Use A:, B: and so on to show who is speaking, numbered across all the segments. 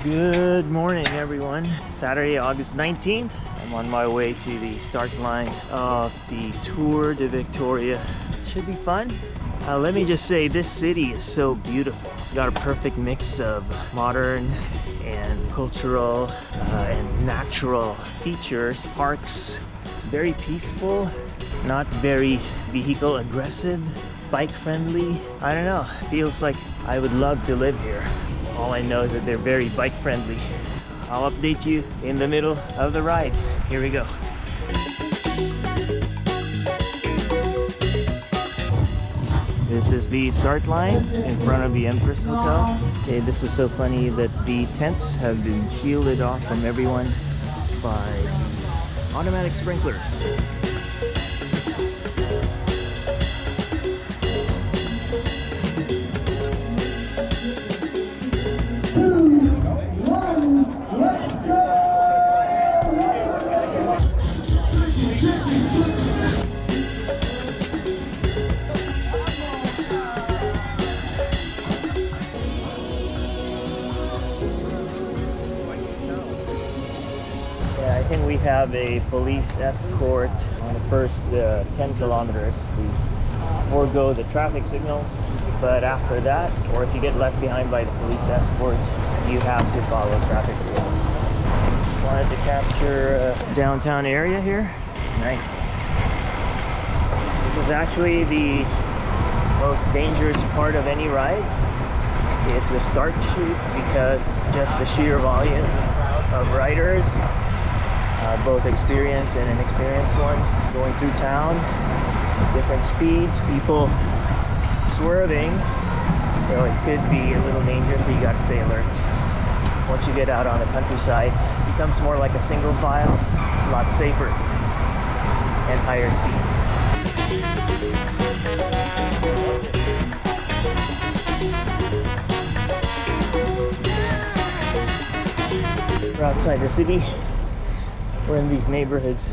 A: Good morning, everyone. Saturday, August 19th. I'm on my way to the start line of the Tour de Victoria. Should be fun. Let me just say, this city is so beautiful. It's got a perfect mix of modern and cultural and natural features, parks. It's very peaceful, not very vehicle aggressive, bike friendly. I don't know, feels like I would love to live here. All I know is that they're very bike friendly. I'll update you in the middle of the ride. Here we go. This is the start line in front of the Empress Hotel. Okay, this is so funny that the tents have been shielded off from everyone by automatic sprinklers. I think we have a police escort on the first 10 kilometers. We forego the traffic signals, but after that, or if you get left behind by the police escort, you have to follow traffic rules. Wanted to capture a downtown area here. Nice. This is actually the most dangerous part of any ride. It's the start chute, because just the sheer volume of riders, both experienced and inexperienced ones, going through town, different speeds, people swerving, so it could be a little dangerous, so you got to stay alert. Once you get out on the countryside, it becomes more like a single file. It's a lot safer and higher speeds. We're outside the city. We're in these neighborhoods.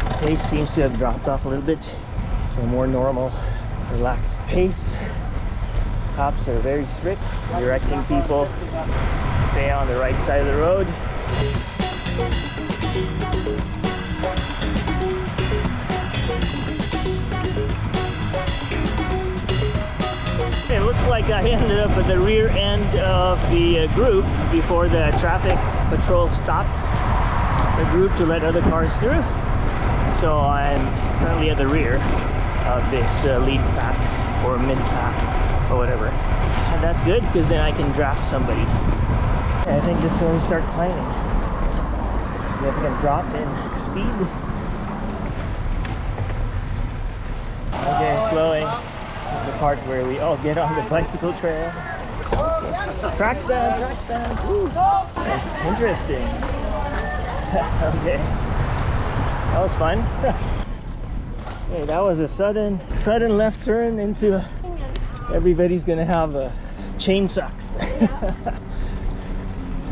A: The pace seems to have dropped off a little bit to a more normal, relaxed pace. Cops are very strict, directing people to stay on the right side of the road. It looks like I ended up at the rear end of the group before the traffic patrol stopped the group to let other cars through. So I'm currently at the rear of this lead pack or mid pack or whatever. And that's good, because then I can draft somebody. I think this is when we start climbing. Significant drop in speed. Okay, slowing. This is the part where we all get on the bicycle trail. Okay. Track stand, track stand. Ooh. Interesting. Okay, that was fun. Okay, that was a sudden left turn into everybody's gonna have chain socks. It's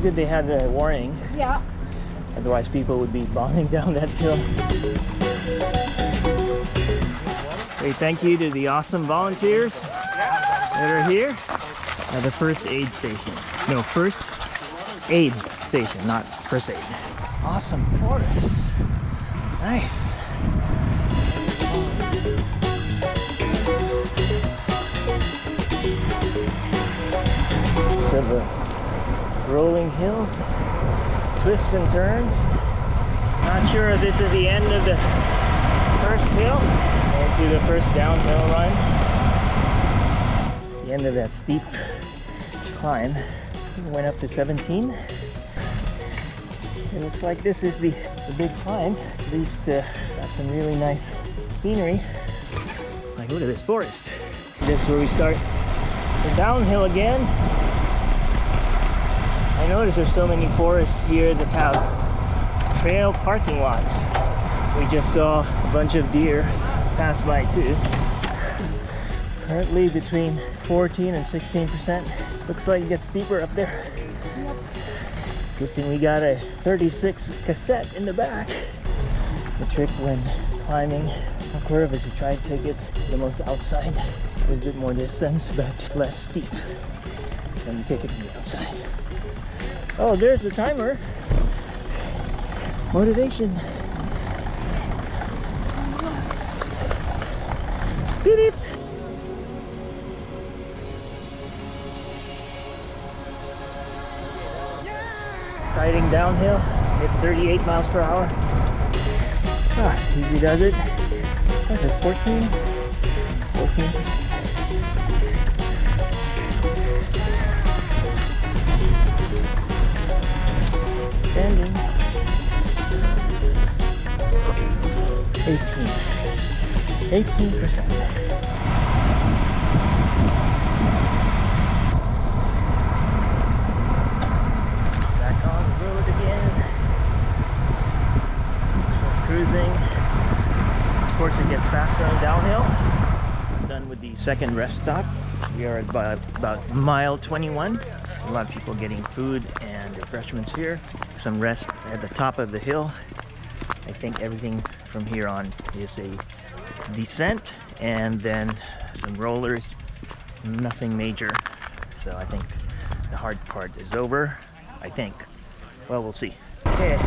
A: good they had a warning. Yeah. Otherwise, people would be bombing down that hill. Okay, thank you to the awesome volunteers that are here at the first aid station. No, first aid station, not first aid. Awesome forest. Nice. Some rolling hills, twists and turns. Not sure if this is the end of the first hill. Let's do the first downhill run. The end of that steep climb. Went up to 17. It looks like this is the big climb. At least got some really nice scenery. Like, look at this forest. This is where we start the downhill again. I notice there's so many forests here that have trail parking lots. We just saw a bunch of deer pass by too. Currently between 14 and 16%. Looks like it gets steeper up there. Good thing we got a 36 cassette in the back. The trick when climbing a curve is you try to take it the most outside A little bit more distance, but less steep. Let me take it from the outside. Oh, there's the timer. Motivation. Beep beep. Siding downhill at 38 miles per hour. Ah, easy does it. What's this, 14? 14%. Standing. 18%. Back on the road again. Just cruising. Of course it gets faster on downhill. Done with the second rest stop. We are at about mile 21. A lot of people getting food and refreshments here. Some rest at the top of the hill. I think everything from here on is a descent and then some rollers. Nothing major. So I think the hard part is over. I think. Well, we'll see. Okay.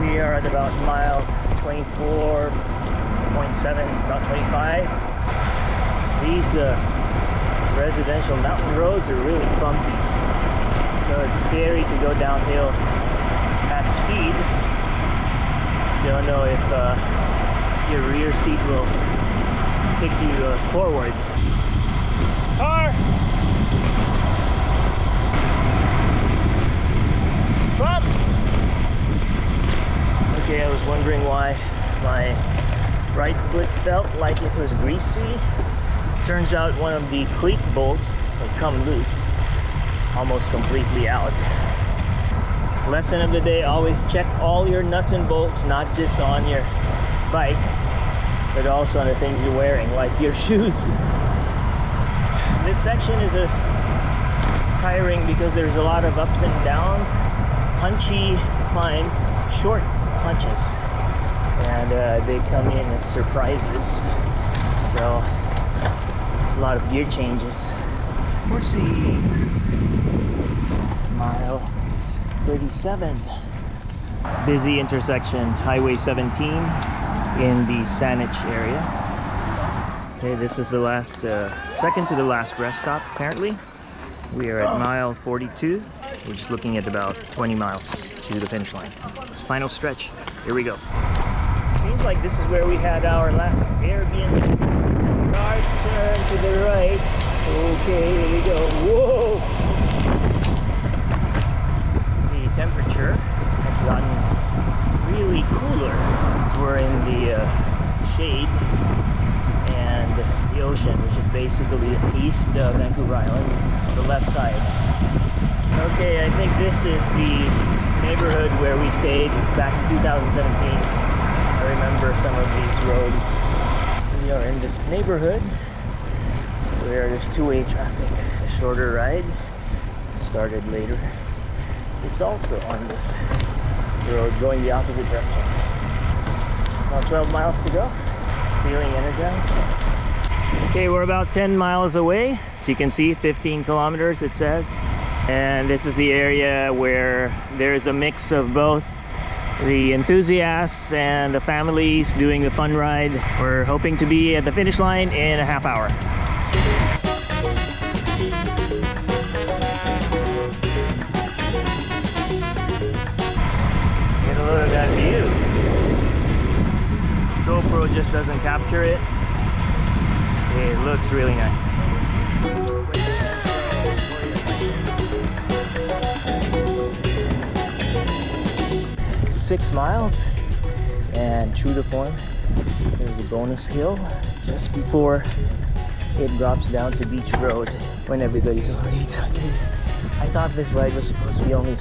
A: We are at about mile 24.7, about 25. These residential mountain roads are really bumpy, so it's scary to go downhill at speed. You don't know if your rear seat will kick you forward. Car! Stop! Okay, I was wondering why my right foot felt like it was greasy. Turns out one of the cleat bolts had come loose, almost completely out. Lesson of the day, always check all your nuts and bolts, not just on your bike, but also on the things you're wearing, like your shoes. This section is tiring because there's a lot of ups and downs, punchy climbs, short punches, and they come in as surprises. So a lot of gear changes. Horsey, mile 37. Busy intersection, Highway 17 in the Saanich area. Okay, this is the last, second to the last rest stop apparently. We are at mile 42. We're just looking at about 20 miles to the finish line. Final stretch, here we go. Seems like this is where we had our last Airbnb. Hard turn to the right. Okay, here we go. Whoa! The temperature has gotten really cooler as we're in the shade and the ocean, which is basically east of Vancouver Island, on the left side. Okay, I think this is the neighborhood where we stayed back in 2017. I remember some of these roads. We are in this neighborhood where there's two-way traffic. A shorter ride started later. It's also on this road going the opposite direction. About 12 miles to go. Feeling energized. Okay, we're about 10 miles away. As you can see, 15 kilometers it says. And this is the area where there's a mix of both the enthusiasts and the families doing the fun ride. We're hoping to be at the finish line in a half hour. Get a look at that view. GoPro just doesn't capture it. It looks really nice. 6 miles, and true to form, there's a bonus hill just before it drops down to Beach Road when everybody's already tired. I thought this ride was supposed to be only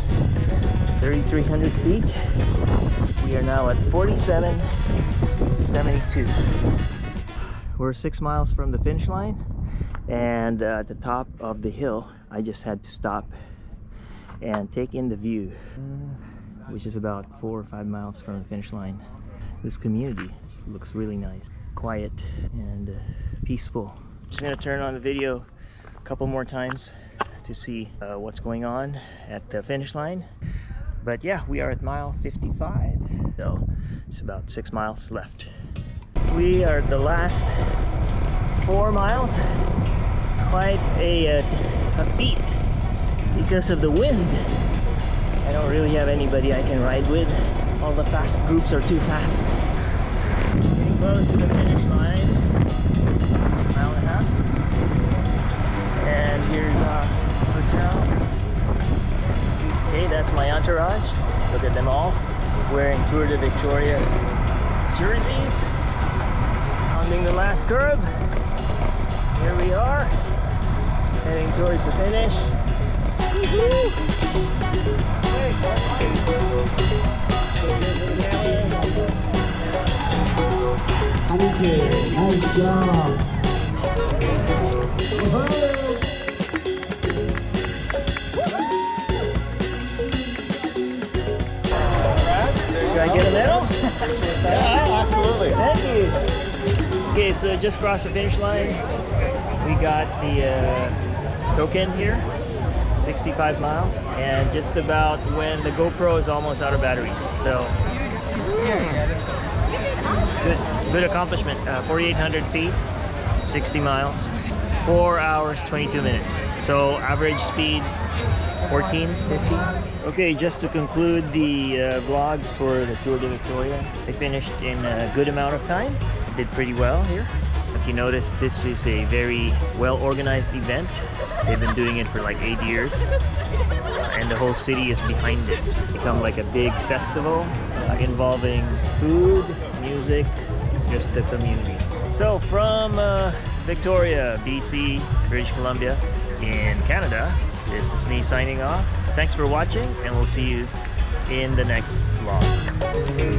A: 3,300 feet. We are now at 47.72. We're 6 miles from the finish line, and at the top of the hill I just had to stop and take in the view, which is about 4 or 5 miles from the finish line. This community looks really nice, quiet and peaceful. Just gonna turn on the video a couple more times to see what's going on at the finish line. But yeah, we are at mile 55, so it's about 6 miles left. We are at the last 4 miles. Quite a feat because of the wind. I don't really have anybody I can ride with. All the fast groups are too fast. Getting close to the finish line. Mile and a half. And here's our hotel. Okay, that's my entourage. Look at them all wearing Tour de Victoria jerseys. Rounding the last curve. Here we are, heading towards the finish.
B: Okay, nice job.
A: Do I get a medal?
B: Yeah, absolutely.
A: Thank you. Okay, so just crossed the finish line. We got the token here, 65 miles, and just about when the GoPro is almost out of battery. So, good accomplishment. 4,800 feet, 60 miles, 4 hours, 22 minutes. So average speed 14, 15. Okay, just to conclude the vlog for the Tour de Victoria, I finished in a good amount of time. Did pretty well here. If you notice, this is a very well-organized event. They've been doing it for like 8 years, and the whole city is behind it. It's become like a big festival involving food, music, just the community. So from Victoria, BC, British Columbia, in Canada, this is me signing off. Thanks for watching, and we'll see you in the next vlog.